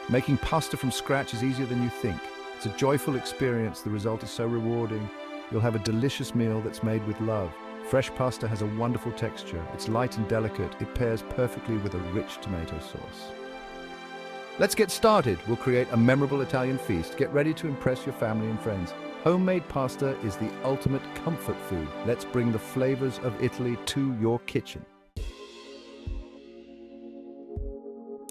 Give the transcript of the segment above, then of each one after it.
Making pasta from scratch is easier than you think. It's a joyful experience. The result is so rewarding. You'll have a delicious meal that's made with love. Fresh pasta has a wonderful texture. It's light and delicate. It pairs perfectly with a rich tomato sauce. Let's get started. We'll create a memorable Italian feast. Get ready to impress your family and friends. Homemade pasta is the ultimate comfort food. Let's bring the flavors of Italy to your kitchen.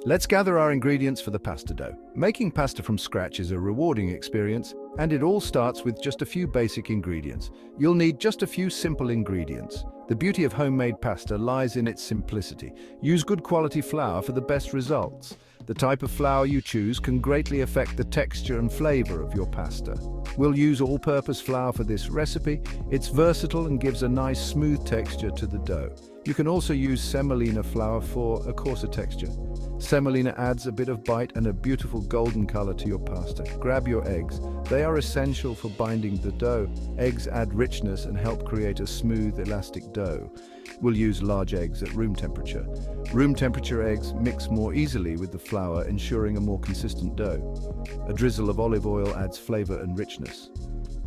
Let's gather our ingredients for the pasta dough. Making pasta from scratch is a rewarding experience, and it all starts with just a few basic ingredients. You'll need just a few simple ingredients. The beauty of homemade pasta lies in its simplicity. Use good quality flour for the best results. The type of flour you choose can greatly affect the texture and flavor of your pasta. We'll use all-purpose flour for this recipe. It's versatile and gives a nice smooth texture to the dough. You can also use semolina flour for a coarser texture. Semolina adds a bit of bite and a beautiful golden color to your pasta. Grab your eggs. They are essential for binding the dough. Eggs add richness and help create a smooth, elastic dough. We'll use large eggs at room temperature. Room temperature eggs mix more easily with the flour, ensuring a more consistent dough. A drizzle of olive oil adds flavor and richness.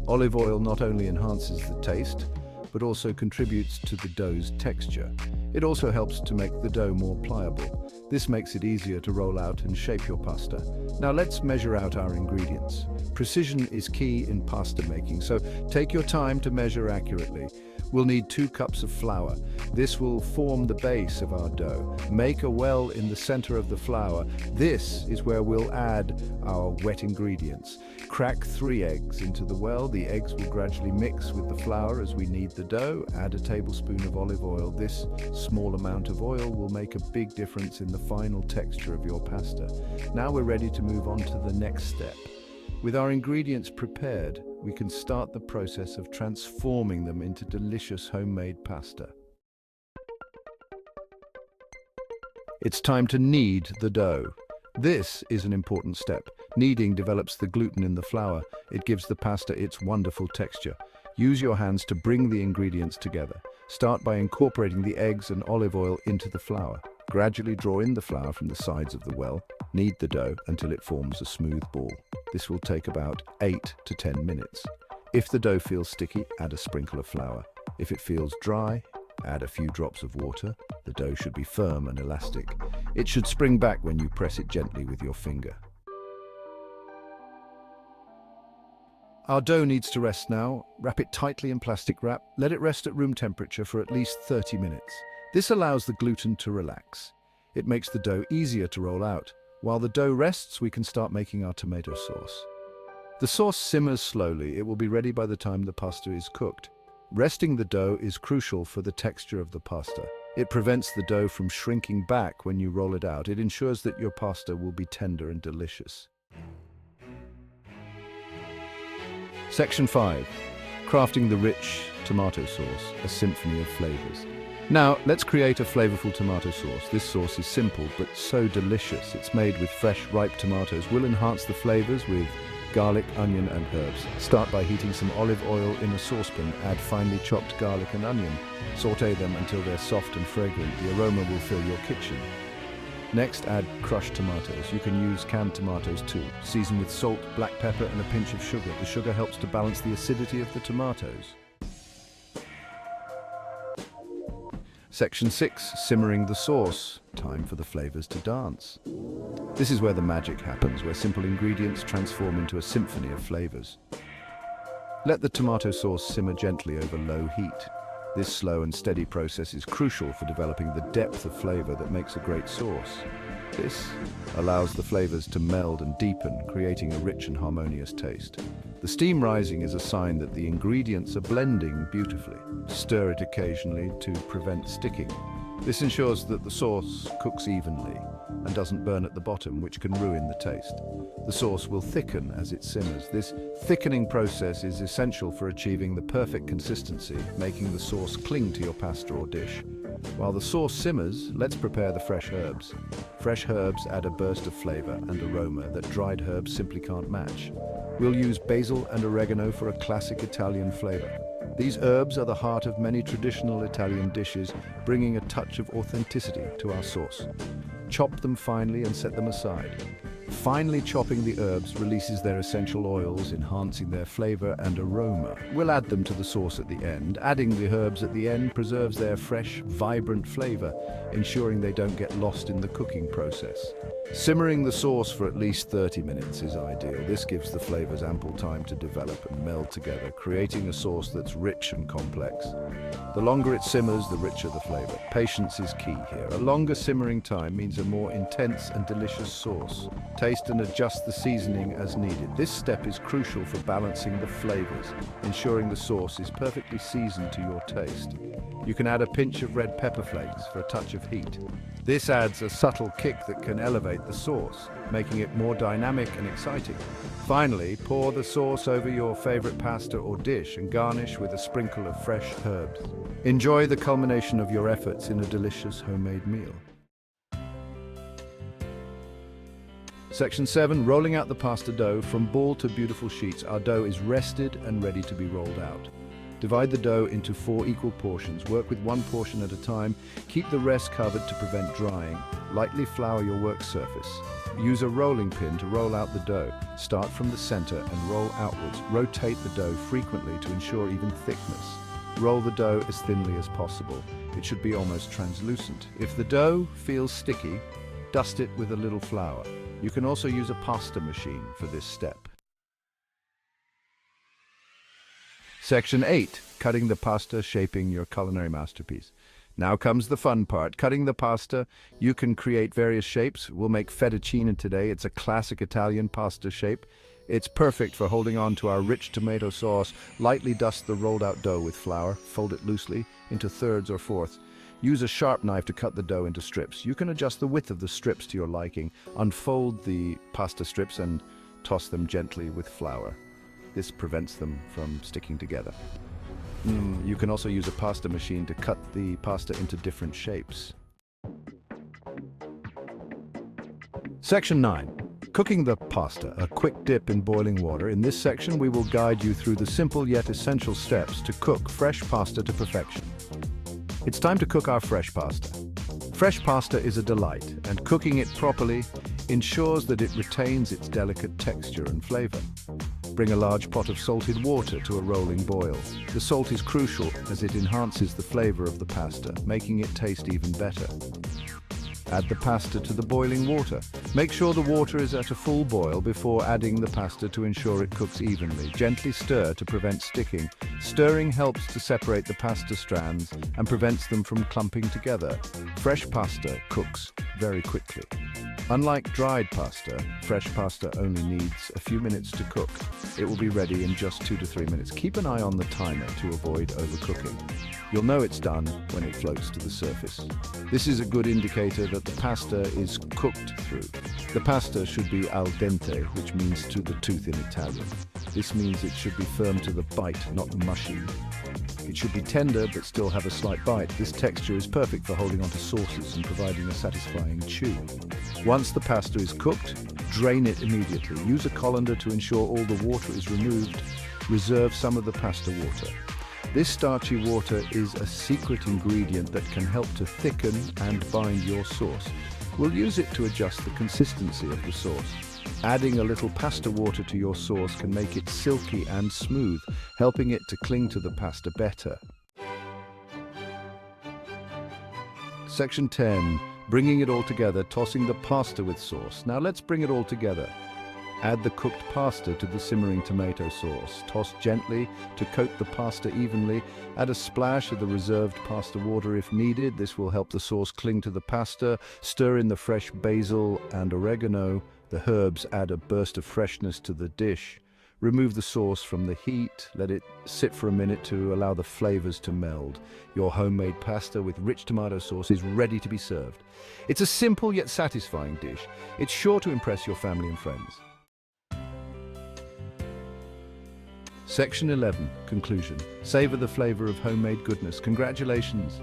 Olive oil not only enhances the taste, but also contributes to the dough's texture. It also helps to make the dough more pliable. This makes it easier to roll out and shape your pasta. Now let's measure out our ingredients. Precision is key in pasta making, so take your time to measure accurately. We'll need 2 cups of flour. This will form the base of our dough. Make a well in the center of the flour. This is where we'll add our wet ingredients. Crack 3 eggs into the well. The eggs will gradually mix with the flour as we knead the dough. Add a tablespoon of olive oil. This small amount of oil will make a big difference in the final texture of your pasta. Now we're ready to move on to the next step. With our ingredients prepared, we can start the process of transforming them into delicious homemade pasta. It's time to knead the dough. This is an important step. Kneading develops the gluten in the flour. It gives the pasta its wonderful texture. Use your hands to bring the ingredients together. Start by incorporating the eggs and olive oil into the flour. Gradually draw in the flour from the sides of the well. Knead the dough until it forms a smooth ball. This will take about 8 to 10 minutes. If the dough feels sticky, add a sprinkle of flour. If it feels dry, add a few drops of water. The dough should be firm and elastic. It should spring back when you press it gently with your finger. Our dough needs to rest now. Wrap it tightly in plastic wrap. Let it rest at room temperature for at least 30 minutes. This allows the gluten to relax. It makes the dough easier to roll out. While the dough rests, we can start making our tomato sauce. The sauce simmers slowly. It will be ready by the time the pasta is cooked. Resting the dough is crucial for the texture of the pasta. It prevents the dough from shrinking back when you roll it out. It ensures that your pasta will be tender and delicious. Section 5. Crafting the rich tomato sauce, a symphony of flavors. Now, let's create a flavorful tomato sauce. This sauce is simple, but so delicious. It's made with fresh, ripe tomatoes. We'll enhance the flavors with garlic, onion, and herbs. Start by heating some olive oil in a saucepan. Add finely chopped garlic and onion. Saute them until they're soft and fragrant. The aroma will fill your kitchen. Next, add crushed tomatoes. You can use canned tomatoes too. Season with salt, black pepper, and a pinch of sugar. The sugar helps to balance the acidity of the tomatoes. Section 6. Simmering the sauce. Time for the flavors to dance. This is where the magic happens, where simple ingredients transform into a symphony of flavors. Let the tomato sauce simmer gently over low heat. This slow and steady process is crucial for developing the depth of flavor that makes a great sauce. This allows the flavors to meld and deepen, creating a rich and harmonious taste. The steam rising is a sign that the ingredients are blending beautifully. Stir it occasionally to prevent sticking. This ensures that the sauce cooks evenly and doesn't burn at the bottom, which can ruin the taste. The sauce will thicken as it simmers. This thickening process is essential for achieving the perfect consistency, making the sauce cling to your pasta or dish. While the sauce simmers, let's prepare the fresh herbs. Fresh herbs add a burst of flavor and aroma that dried herbs simply can't match. We'll use basil and oregano for a classic Italian flavor. These herbs are the heart of many traditional Italian dishes, bringing a touch of authenticity to our sauce. Chop them finely and set them aside. Finely chopping the herbs releases their essential oils, enhancing their flavor and aroma. We'll add them to the sauce at the end. Adding the herbs at the end preserves their fresh, vibrant flavor, ensuring they don't get lost in the cooking process. Simmering the sauce for at least 30 minutes is ideal. This gives the flavors ample time to develop and meld together, creating a sauce that's rich and complex. The longer it simmers, the richer the flavor. Patience is key here. A longer simmering time means a more intense and delicious sauce. Taste and adjust the seasoning as needed. This step is crucial for balancing the flavors, ensuring the sauce is perfectly seasoned to your taste. You can add a pinch of red pepper flakes for a touch of heat. This adds a subtle kick that can elevate the sauce, making it more dynamic and exciting. Finally, pour the sauce over your favorite pasta or dish and garnish with a sprinkle of fresh herbs. Enjoy the culmination of your efforts in a delicious homemade meal. Section 7, rolling out the pasta dough from ball to beautiful sheets. Our dough is rested and ready to be rolled out. Divide the dough into 4 equal portions. Work with 1 portion at a time. Keep the rest covered to prevent drying. Lightly flour your work surface. Use a rolling pin to roll out the dough. Start from the center and roll outwards. Rotate the dough frequently to ensure even thickness. Roll the dough as thinly as possible. It should be almost translucent. If the dough feels sticky, dust it with a little flour. You can also use a pasta machine for this step. Section 8, cutting the pasta, shaping your culinary masterpiece. Now comes the fun part, cutting the pasta. You can create various shapes. We'll make fettuccine today. It's a classic Italian pasta shape. It's perfect for holding on to our rich tomato sauce. Lightly dust the rolled out dough with flour. Fold it loosely into thirds or fourths. Use a sharp knife to cut the dough into strips. You can adjust the width of the strips to your liking. Unfold the pasta strips and toss them gently with flour. This prevents them from sticking together. You can also use a pasta machine to cut the pasta into different shapes. Section 9. Cooking the pasta, a quick dip in boiling water. In this section, we will guide you through the simple yet essential steps to cook fresh pasta to perfection. It's time to cook our fresh pasta. Fresh pasta is a delight, and cooking it properly ensures that it retains its delicate texture and flavor. Bring a large pot of salted water to a rolling boil. The salt is crucial as it enhances the flavor of the pasta, making it taste even better. Add the pasta to the boiling water. Make sure the water is at a full boil before adding the pasta to ensure it cooks evenly. Gently stir to prevent sticking. Stirring helps to separate the pasta strands and prevents them from clumping together. Fresh pasta cooks very quickly. Unlike dried pasta, fresh pasta only needs a few minutes to cook. It will be ready in just 2 to 3 minutes. Keep an eye on the timer to avoid overcooking. You'll know it's done when it floats to the surface. This is a good indicator that the pasta is cooked through. The pasta should be al dente, which means to the tooth in Italian. This means it should be firm to the bite, not mushy. It should be tender but still have a slight bite. This texture is perfect for holding onto sauces and providing a satisfying chew. Once the pasta is cooked, drain it immediately. Use a colander to ensure all the water is removed. Reserve some of the pasta water. This starchy water is a secret ingredient that can help to thicken and bind your sauce. We'll use it to adjust the consistency of the sauce. Adding a little pasta water to your sauce can make it silky and smooth, helping it to cling to the pasta better. Section 10. Bringing it all together, tossing the pasta with sauce. Now let's bring it all together. Add the cooked pasta to the simmering tomato sauce. Toss gently to coat the pasta evenly. Add a splash of the reserved pasta water if needed. This will help the sauce cling to the pasta. Stir in the fresh basil and oregano. The herbs add a burst of freshness to the dish. Remove the sauce from the heat. Let it sit for a minute to allow the flavors to meld. Your homemade pasta with rich tomato sauce is ready to be served. It's a simple yet satisfying dish. It's sure to impress your family and friends. Section 11. Conclusion. Savor the flavor of homemade goodness. Congratulations!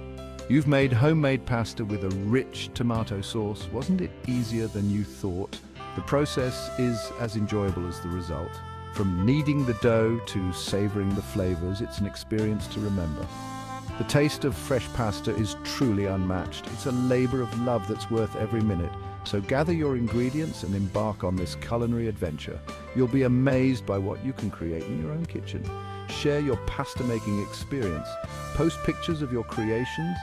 You've made homemade pasta with a rich tomato sauce. Wasn't it easier than you thought? The process is as enjoyable as the result. From kneading the dough to savoring the flavors, it's an experience to remember. The taste of fresh pasta is truly unmatched. It's a labor of love that's worth every minute. So gather your ingredients and embark on this culinary adventure. You'll be amazed by what you can create in your own kitchen. Share your pasta making experience. Post pictures of your creations.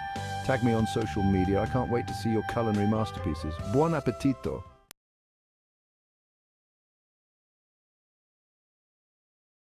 Tag me on social media. I can't wait to see your culinary masterpieces. Buon appetito!